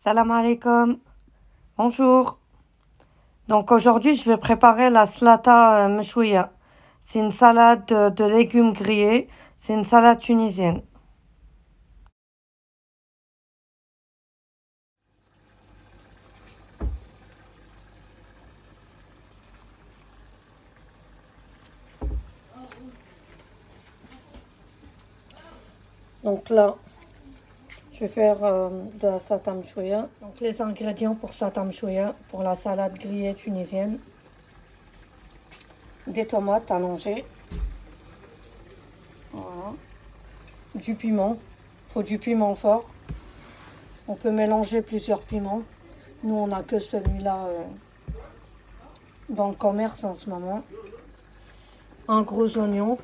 Salam alaikum. Bonjour. Donc aujourd'hui, je vais préparer la slata meshouya. C'est une salade de légumes grillés. C'est une salade tunisienne. Donc là, je vais faire de la salade meshouya. Donc les ingrédients pour salade meshouya, pour la salade grillée tunisienne. Des tomates allongées. Voilà. Du piment. Il faut du piment fort. On peut mélanger plusieurs piments. Nous, on n'a que celui-là dans le commerce en ce moment. Un gros oignon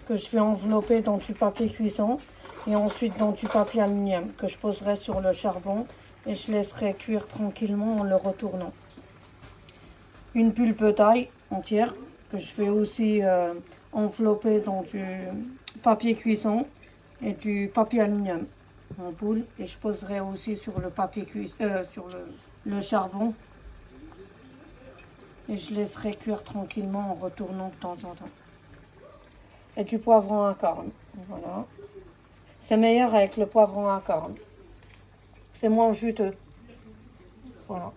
que je vais envelopper dans du papier cuisson et ensuite dans du papier aluminium que je poserai sur le charbon et je laisserai cuire tranquillement en le retournant. Une pulpe d'ail entière que je vais aussi envelopper dans du papier cuisson et du papier aluminium en boule et je poserai aussi sur le papier sur le charbon et je laisserai cuire tranquillement en retournant de temps en temps. Et du poivron à corne, voilà. C'est meilleur avec le poivron à corne. C'est moins juteux. Voilà.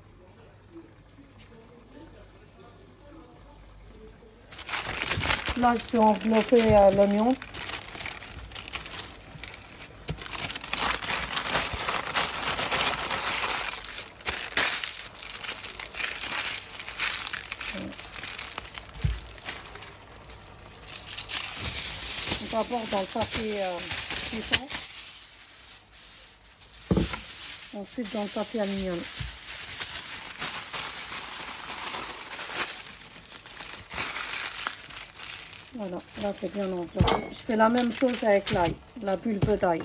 Là, je vais envelopper l'oignon. D'abord dans le papier cuisson, ensuite dans le papier aluminium. Voilà, là c'est bien enveloppé. Je fais la même chose avec l'ail, la pulpe d'ail.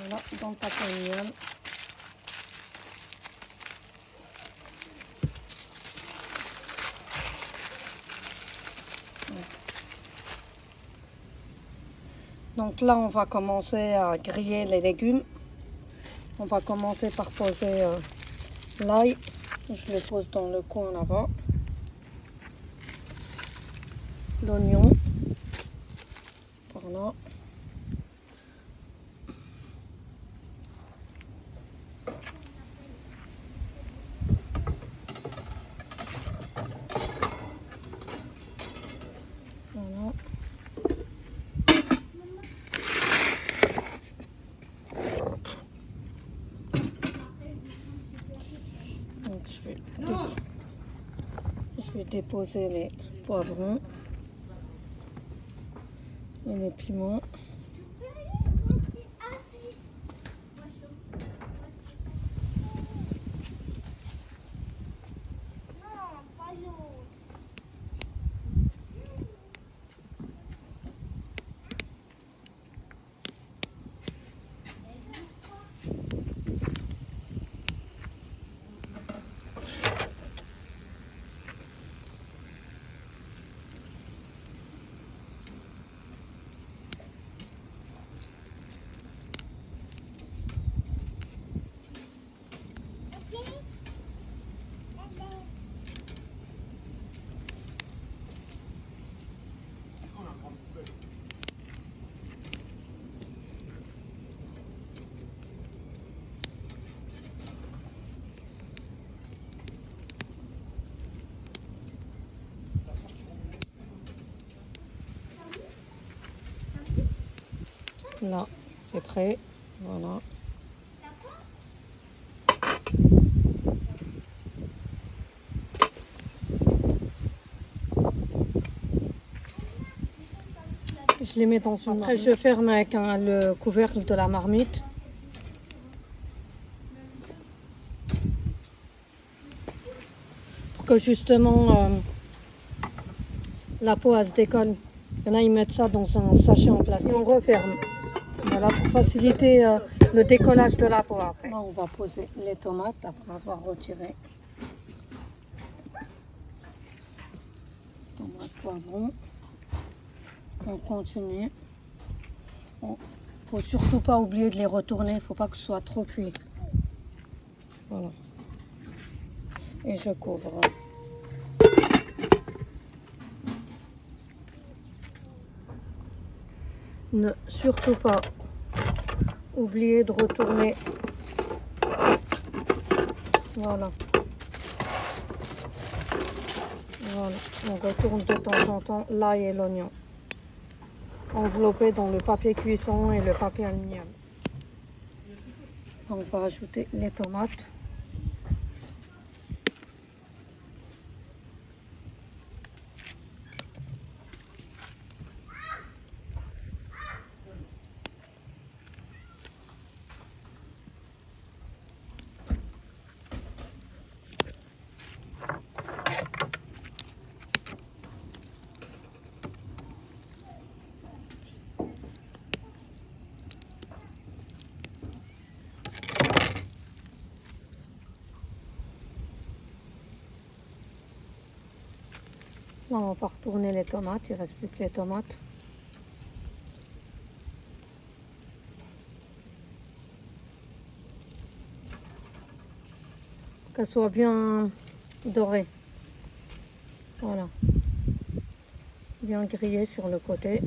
Voilà, dans le papier aluminium. Donc là, on va commencer à griller les légumes. On va commencer par poser l'ail. Je le pose dans le coin là-bas. L'oignon. Voilà. Voilà. Donc je vais déposer les poivrons et les piments. Là, c'est prêt. Voilà. Je les mets dans une marmite. Après, je ferme avec le couvercle de la marmite. Pour que justement la peau elle se décolle. Et là ils mettent ça dans un sachet en plastique. Et on referme. Voilà, pour faciliter le décollage de la peau après. Là on va poser les tomates après avoir retiré. Tomates, poivrons. On continue. Faut surtout pas oublier de les retourner, il faut pas que ce soit trop cuit. Voilà. Et je couvre. Ne surtout pas oublier de retourner. Voilà. Voilà. On retourne de temps en temps l'ail et l'oignon. Enveloppé dans le papier cuisson et le papier aluminium. On va ajouter les tomates. Là, on va retourner les tomates. Il ne reste plus que les tomates. Qu'elles soient bien dorées. Voilà. Bien grillées sur le côté.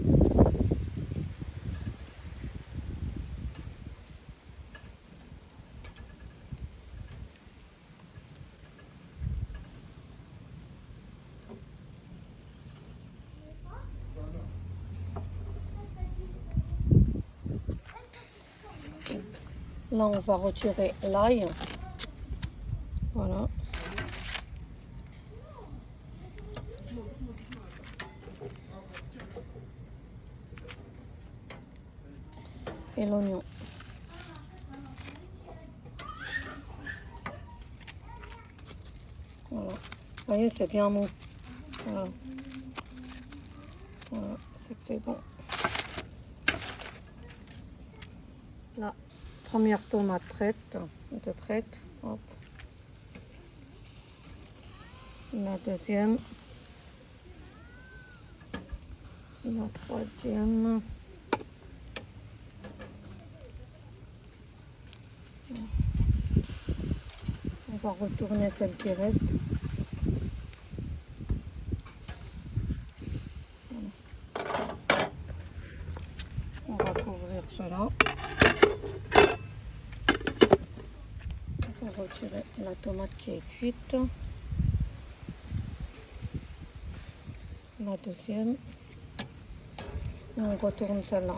Là, on va retirer l'ail. Voilà. Et l'oignon. Voilà. Vous voyez, c'est bien mou. Voilà. Voilà, c'est que c'est bon. La première tomate prête, de prête. Hop. La deuxième. La troisième. On va retourner celle qui reste. Voilà. On va couvrir cela. On va retirer la tomate qui est cuite. La deuxième. Et on retourne celle-là.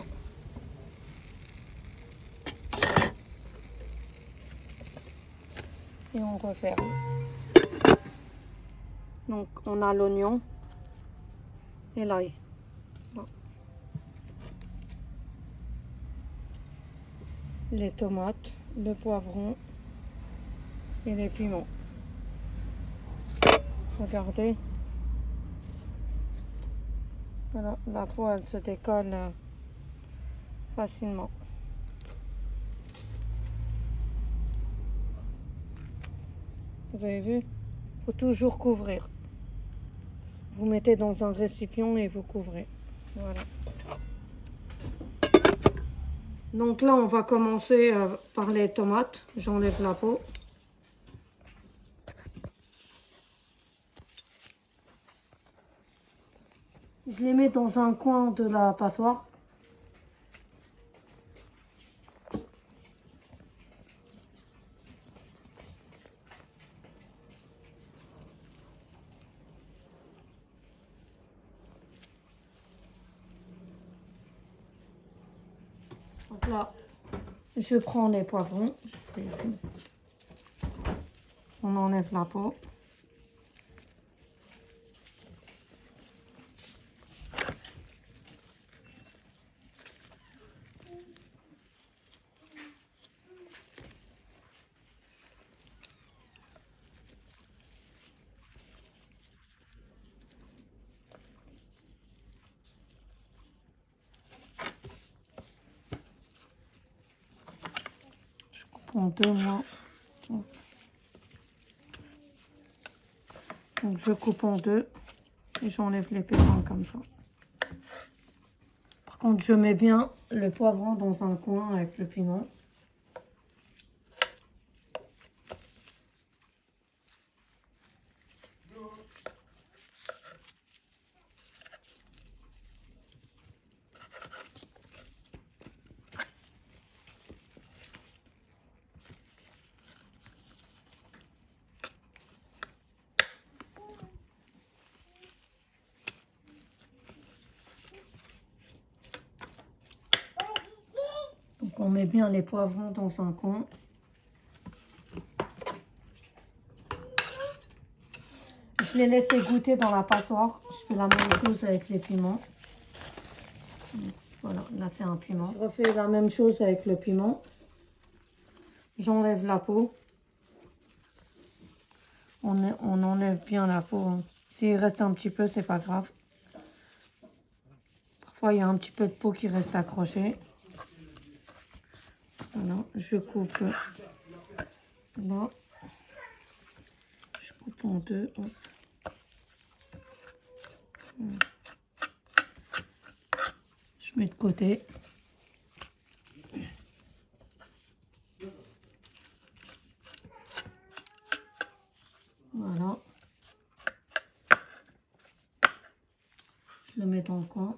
Et on referme. Donc on a l'oignon et l'ail. Les tomates, le poivron et les piments. Regardez. Voilà, la peau elle se décolle facilement. Vous avez vu? Il faut toujours couvrir. Vous mettez dans un récipient et vous couvrez. Voilà. Donc là, on va commencer par les tomates. J'enlève la peau. Je les mets dans un coin de la passoire. Donc là, je prends les poivrons. On enlève la peau. en deux, moi. Donc je coupe en deux et j'enlève les pépins comme ça. Par contre, je mets bien le poivron dans un coin avec le piment. Donc on met bien les poivrons dans un coin. Je les laisse goûter dans la passoire. Je fais la même chose avec les piments. Voilà, là c'est un piment. Je refais la même chose avec le piment. J'enlève la peau. On enlève bien la peau. Hein. S'il reste un petit peu, c'est pas grave. Parfois, il y a un petit peu de peau qui reste accrochée. Voilà, je coupe là. Je coupe en deux. Hop. Je mets de côté. Voilà. Je le mets dans le coin.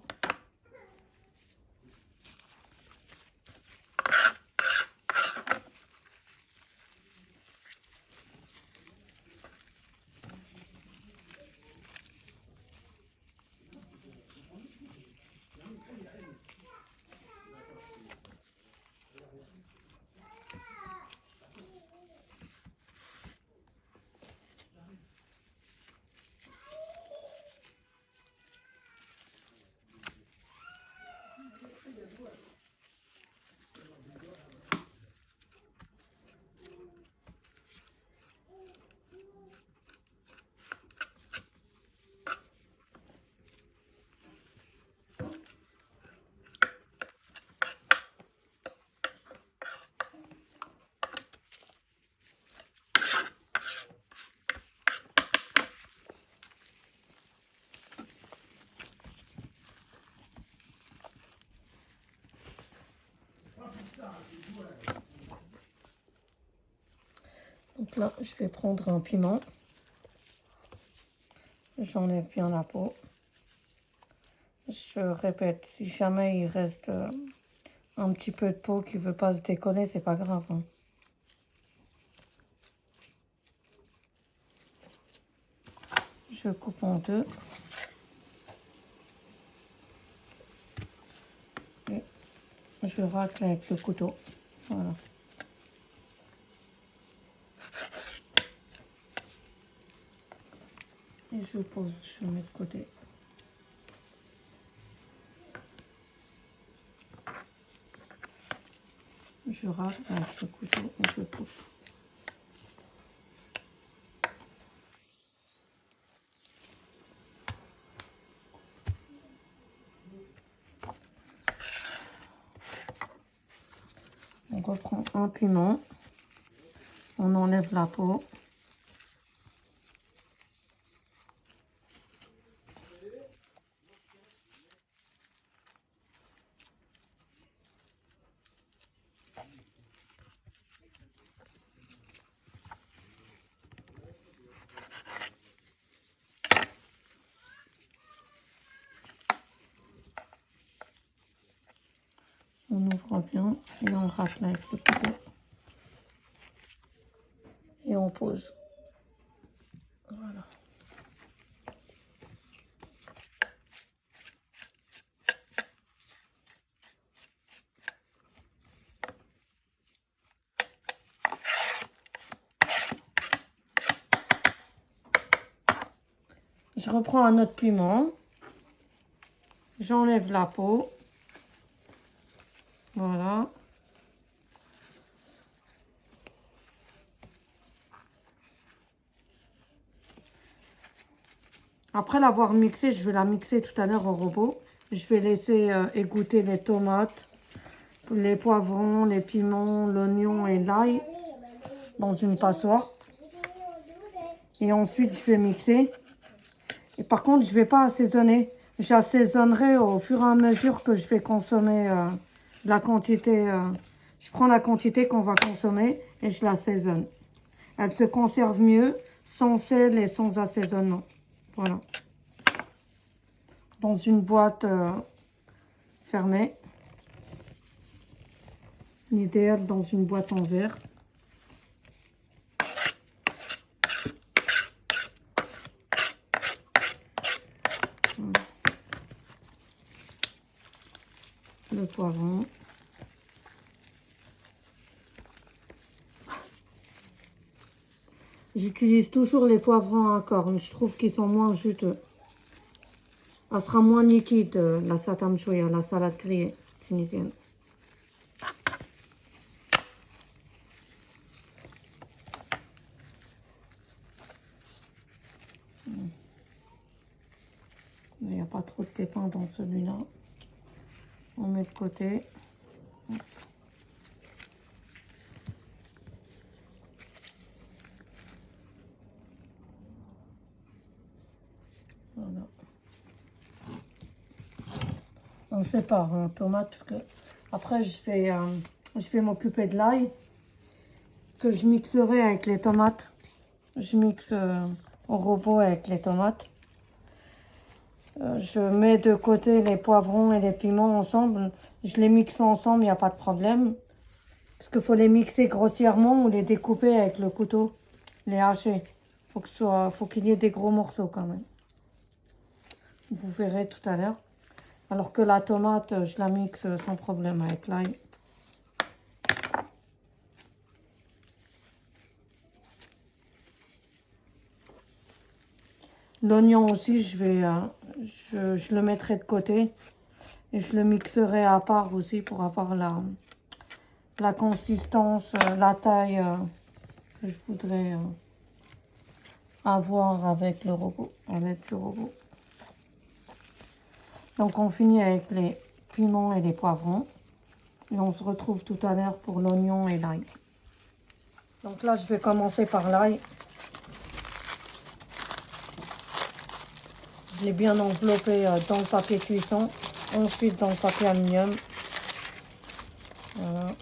Donc là, je vais prendre un piment. J'enlève bien la peau. Je répète, si jamais il reste un petit peu de peau qui ne veut pas se décoller, c'est pas grave. Hein. Je coupe en deux. Et je racle avec le couteau. Voilà. Et je pose, je mets de côté. Je racle avec le couteau et je coupe. On reprend un piment. On enlève la peau. On ouvre bien et on racle avec le couteau. Et on pose. Voilà. Je reprends un autre piment. J'enlève la peau. Voilà. Après l'avoir mixé, je vais la mixer tout à l'heure au robot. Je vais laisser égoutter les tomates, les poivrons, les piments, l'oignon et l'ail dans une passoire. Et ensuite, je vais mixer. Et par contre, je ne vais pas assaisonner. J'assaisonnerai au fur et à mesure que je vais consommer la quantité. Je prends la quantité qu'on va consommer et je l'assaisonne. Elle se conserve mieux sans sel et sans assaisonnement. Voilà. Dans une boîte fermée. L'idéal dans une boîte en verre. Le poivron. J'utilise toujours les poivrons à cornes. Je trouve qu'ils sont moins juteux. Ça sera moins liquide, la satam choya, la salade grillée tunisienne. Il n'y a pas trop de pépins dans celui-là. On met de côté. Voilà. On sépare un tomate parce que après je vais m'occuper de l'ail que je mixerai avec les tomates. Je mixe au robot avec les tomates. Je mets de côté les poivrons et les piments ensemble. Je les mixe ensemble, il n'y a pas de problème. Parce qu'il faut les mixer grossièrement ou les découper avec le couteau, les hacher. Faut qu'il y ait des gros morceaux quand même. Vous verrez tout à l'heure. Alors que la tomate, je la mixe sans problème avec l'ail. L'oignon aussi, je le mettrai de côté. Et je le mixerai à part aussi pour avoir la consistance, la taille que je voudrais avoir avec le robot, avec du robot. Donc on finit avec les piments et les poivrons. Et on se retrouve tout à l'heure pour l'oignon et l'ail. Donc là, je vais commencer par l'ail. Je l'ai bien enveloppé dans le papier cuisson. Ensuite dans le papier aluminium. Voilà.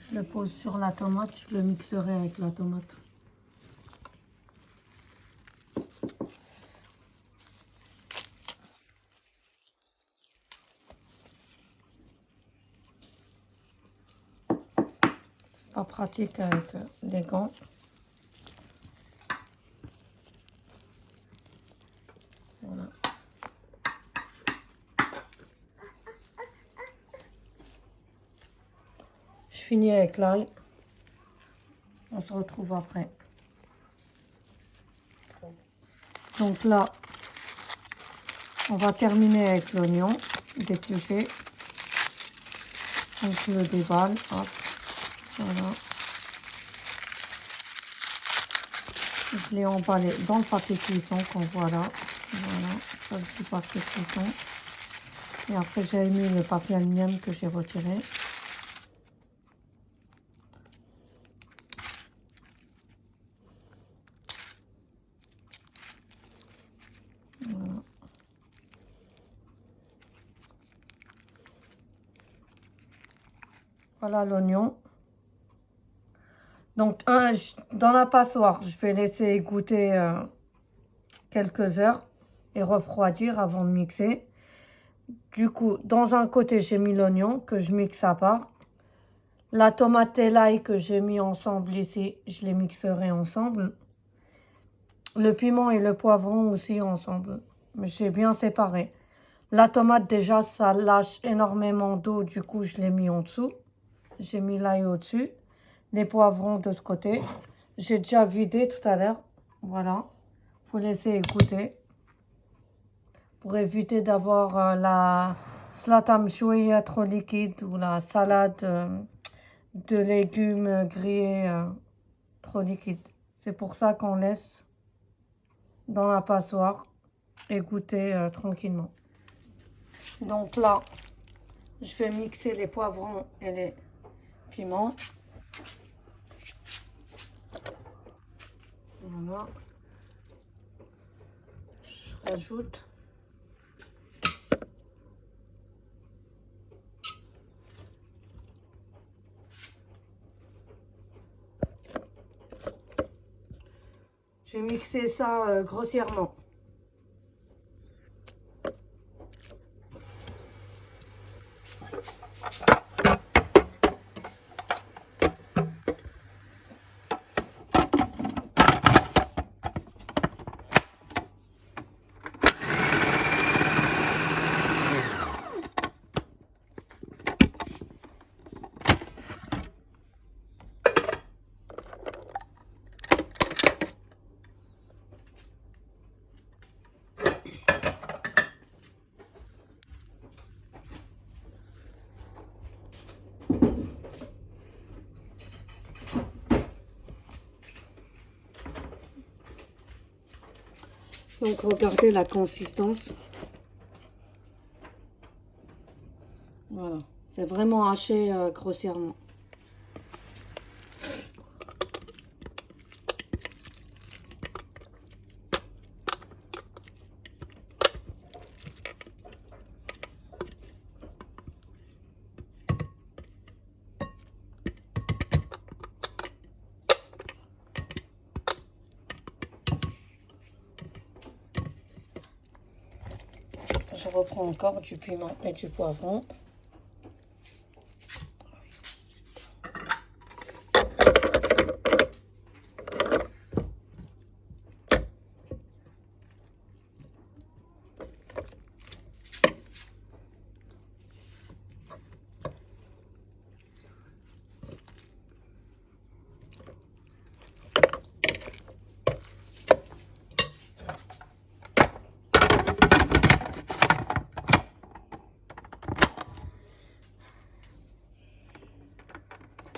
Je le pose sur la tomate, je le mixerai avec la tomate. C'est pas pratique avec les gants. Voilà. Je finis avec l'ail. On se retrouve après. Donc là, on va terminer avec l'oignon dépluché. Donc je le déballe. Hop. Voilà. Je l'ai emballé dans le papier cuisson qu'on voit là. Voilà, ça c'est du papier cuisson. Et après j'ai mis le papier aluminium que j'ai retiré. Voilà. Voilà l'oignon. Donc dans la passoire, je vais laisser égoutter quelques heures et refroidir avant de mixer. Du coup, dans un côté, j'ai mis l'oignon que je mixe à part. La tomate et l'ail que j'ai mis ensemble ici, je les mixerai ensemble. Le piment et le poivron aussi ensemble. Mais j'ai bien séparé. La tomate, déjà, ça lâche énormément d'eau. Du coup, je l'ai mis en dessous. J'ai mis l'ail au-dessus. Les poivrons de ce côté. J'ai déjà vidé tout à l'heure. Voilà. Faut laisser égoutter. Pour éviter d'avoir la salade مشوية trop liquide ou la salade de légumes grillés trop liquide. C'est pour ça qu'on laisse dans la passoire égoutter tranquillement. Donc là, je vais mixer les poivrons et les piments. Voilà. Je rajoute. Je vais mixer ça grossièrement. Donc regardez la consistance. Voilà, c'est vraiment haché grossièrement. Je reprends encore du piment et du poivron.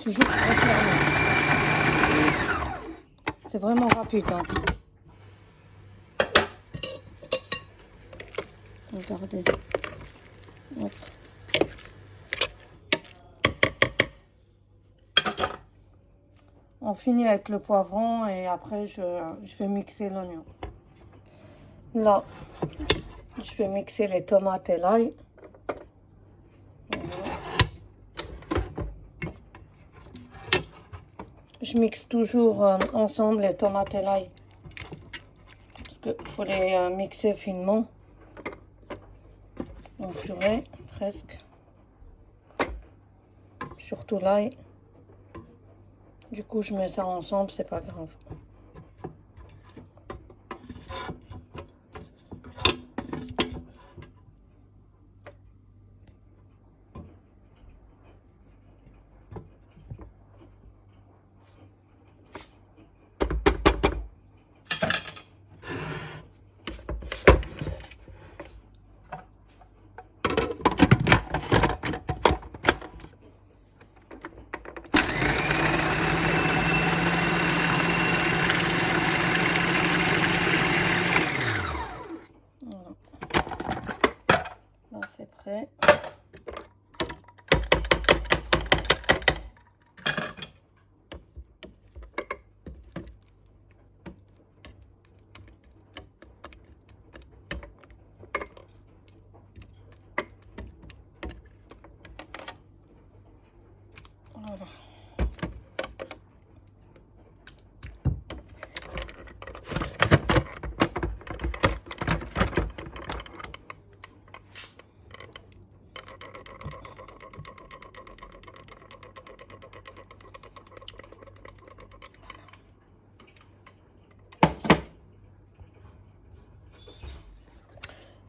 Toujours grossièrement. C'est vraiment rapide. Hein. Regardez. Hop. On finit avec le poivron et après je vais mixer l'oignon. Là, je vais mixer les tomates et l'ail. Je mixe toujours ensemble les tomates et l'ail. Parce qu'il faut les mixer finement. En purée, presque. Surtout l'ail. Du coup, je mets ça ensemble, c'est pas grave.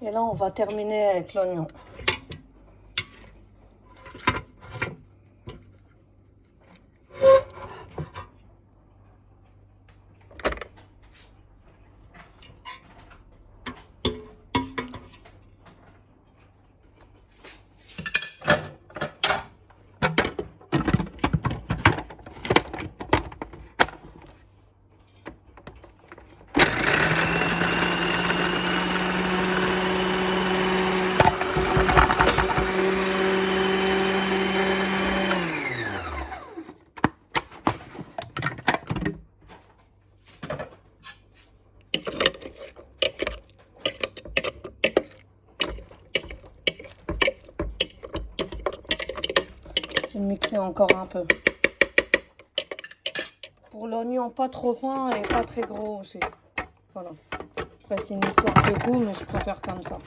Et là, on va terminer avec l'oignon. Je vais mixer encore un peu. Pour l'oignon, pas trop fin et pas très gros aussi. Voilà. Après, c'est une histoire de goût, mais je préfère comme ça.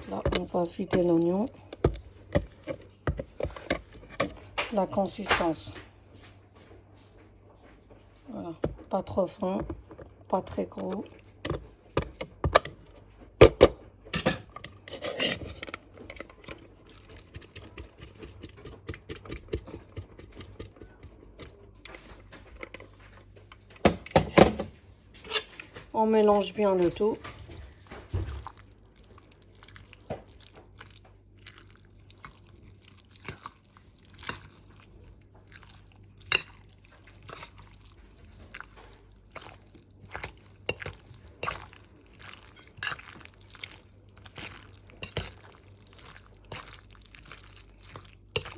Là, on va vider l'oignon. La consistance. Voilà. Pas trop fin, pas très gros. On mélange bien le tout.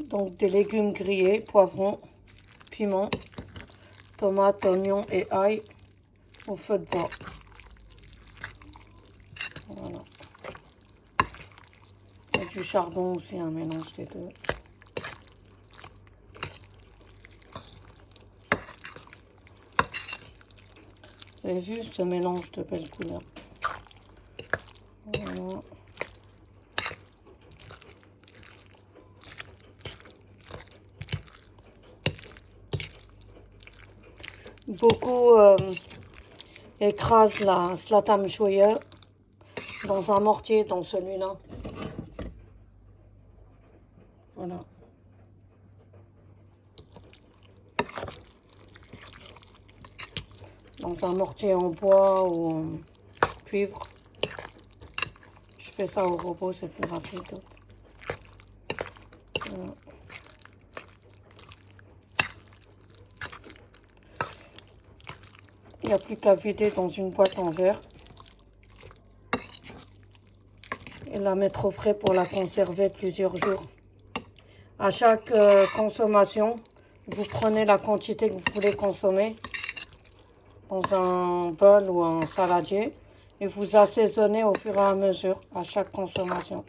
Donc des légumes grillés, poivrons, piment, tomates, oignons et ail au feu de bois. Voilà. Et du charbon aussi, un mélange des deux. Vous avez vu ce mélange de belles couleurs. Voilà. Beaucoup écrasent la slata mchoya dans un mortier, dans celui-là. Voilà. Dans un mortier en bois ou en cuivre. Je fais ça au robot, c'est plus rapide. Voilà. Il n'y a plus qu'à vider dans une boîte en verre et la mettre au frais pour la conserver plusieurs jours. À chaque consommation, vous prenez la quantité que vous voulez consommer dans un bol ou un saladier et vous assaisonnez au fur et à mesure à chaque consommation.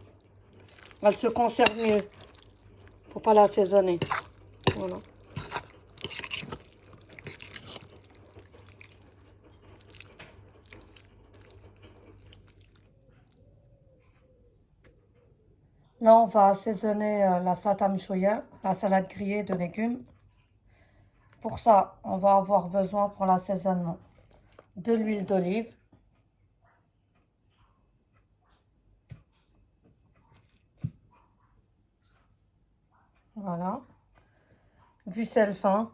Elle se conserve mieux. Il ne faut pas l'assaisonner. Voilà. Là, on va assaisonner la salade mchoya, la salade grillée de légumes. Pour ça, on va avoir besoin pour l'assaisonnement de l'huile d'olive, voilà, du sel fin,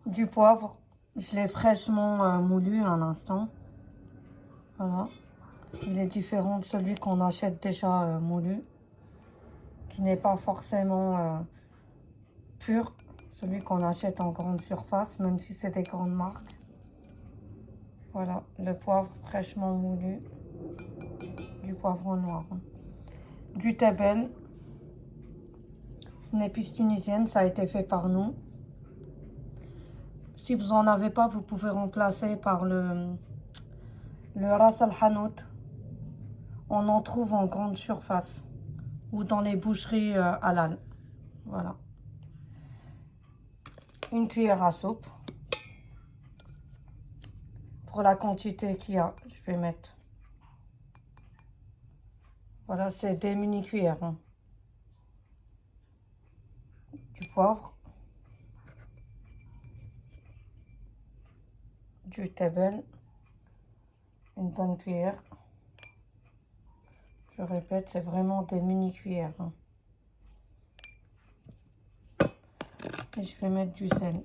du poivre. Je l'ai fraîchement moulu à l'instant. Voilà. Il est différent de celui qu'on achète déjà moulu, qui n'est pas forcément pur, celui qu'on achète en grande surface, même si c'est des grandes marques. Voilà, le poivre fraîchement moulu, du poivron noir. Du tabel, c'est une épice tunisienne, ça a été fait par nous. Si vous n'en avez pas, vous pouvez remplacer par le ras al hanout. On en trouve en grande surface ou dans les boucheries halal. Voilà. Une cuillère à soupe. Pour la quantité qu'il y a, je vais mettre. Voilà, c'est des mini cuillères. Hein. Du poivre. Du tabel. Une bonne cuillère. Je répète, c'est vraiment des mini cuillères. Hein. Et je vais mettre du sel.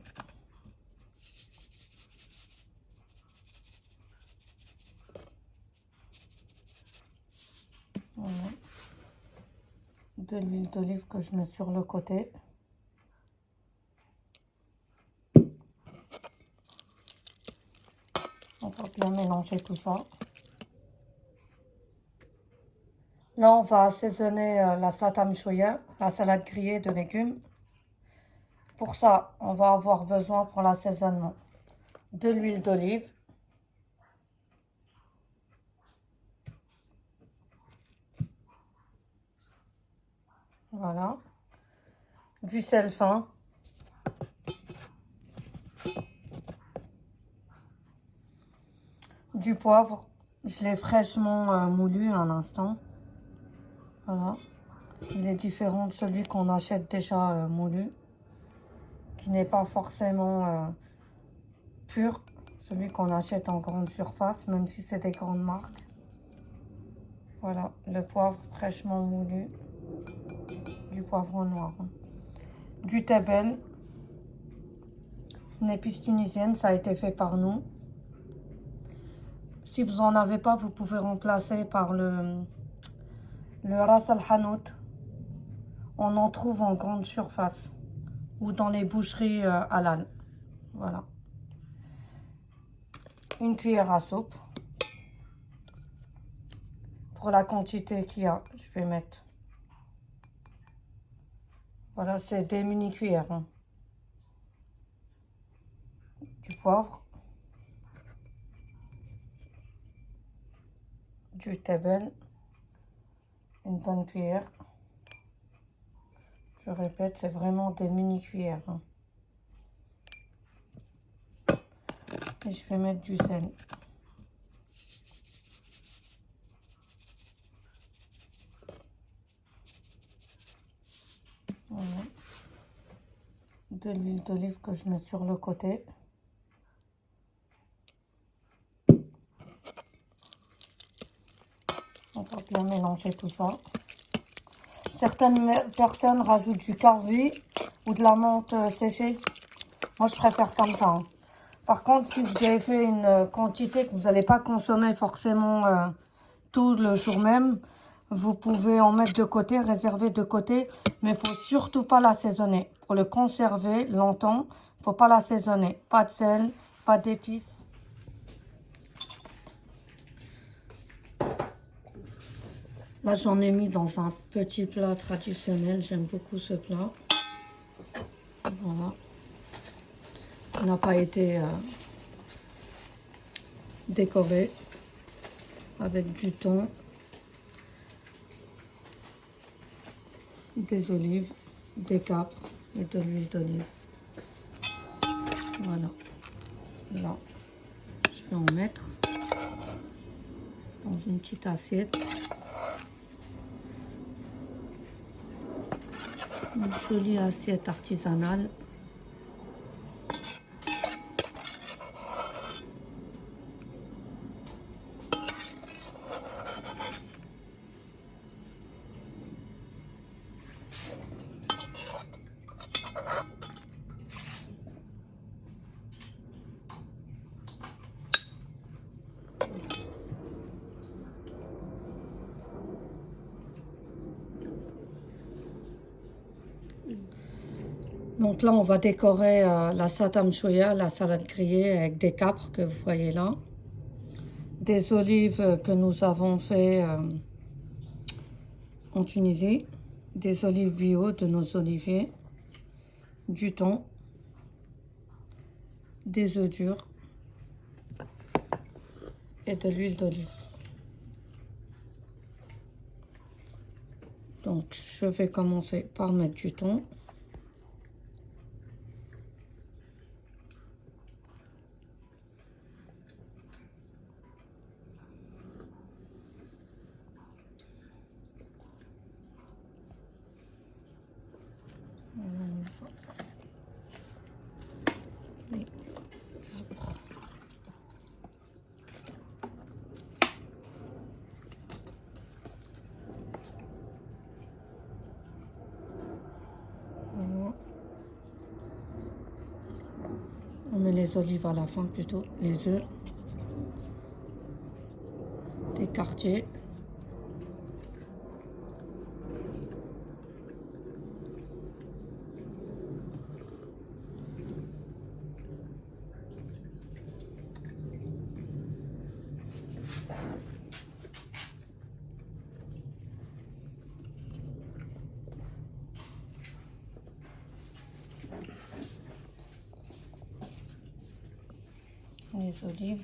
Voilà. De l'huile d'olive que je mets sur le côté. On va bien mélanger tout ça. Là, on va assaisonner la satam choya, la salade grillée de légumes. Pour ça, on va avoir besoin pour l'assaisonnement de l'huile d'olive. Voilà. Du sel fin. Du poivre. Je l'ai fraîchement moulu à l'instant. Voilà. Il est différent de celui qu'on achète déjà moulu, qui n'est pas forcément pur. Celui qu'on achète en grande surface, même si c'est des grandes marques. Voilà, le poivre fraîchement moulu. Du poivre noir. Du tabel. C'est une épice tunisienne, ça a été fait par nous. Si vous n'en avez pas, vous pouvez remplacer par le ras al hanout. On en trouve en grande surface ou dans les boucheries halal. Voilà. Une cuillère à soupe. Pour la quantité qu'il y a, je vais mettre. Voilà, c'est des mini cuillères. Hein. Du poivre. Du tabel. Une bonne cuillère. Je répète, c'est vraiment des mini cuillères. Hein. Et je vais mettre du sel. Voilà. De l'huile d'olive que je mets sur le côté. On va bien mélanger tout ça. Certaines personnes rajoutent du carvi ou de la menthe séchée. Moi, je préfère comme ça. Hein. Par contre, si vous avez fait une quantité que vous n'allez pas consommer forcément tout le jour même, vous pouvez en mettre de côté, réserver de côté. Mais il ne faut surtout pas l'assaisonner. Pour le conserver longtemps, il ne faut pas l'assaisonner. Pas de sel, pas d'épices. Là, j'en ai mis dans un petit plat traditionnel. J'aime beaucoup ce plat. Voilà. Il n'a pas été décoré avec du thon, des olives, des capres et de l'huile d'olive. Voilà. Là, je vais en mettre dans une petite assiette. Une jolie assiette artisanale. Donc là, on va décorer la satam choya, la salade grillée avec des capres que vous voyez là. Des olives que nous avons fait en Tunisie. Des olives bio de nos oliviers. Du thon. Des œufs durs. Et de l'huile d'olive. Donc, je vais commencer par mettre du thon. Les capres. Voilà. On met les olives à la fin plutôt, les œufs, des quartiers. Les olives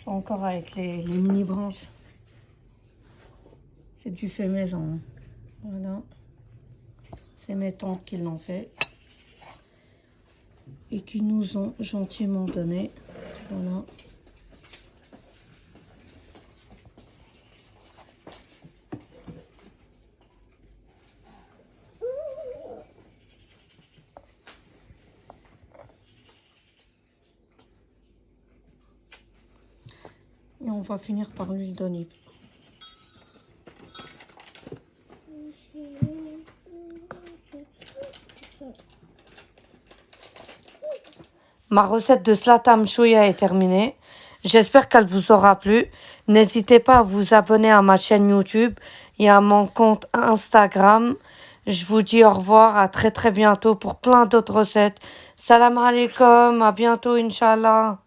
sont encore avec les mini branches. C'est du fait maison. Voilà. C'est mes tantes qui l'ont fait et qui nous ont gentiment donné. Voilà. Et on va finir par l'huile d'olive. Ma recette de Zlata Mshoia est terminée. J'espère qu'elle vous aura plu. N'hésitez pas à vous abonner à ma chaîne YouTube et à mon compte Instagram. Je vous dis au revoir, à très bientôt pour plein d'autres recettes. Salam alaikum, à bientôt, Inch'Allah.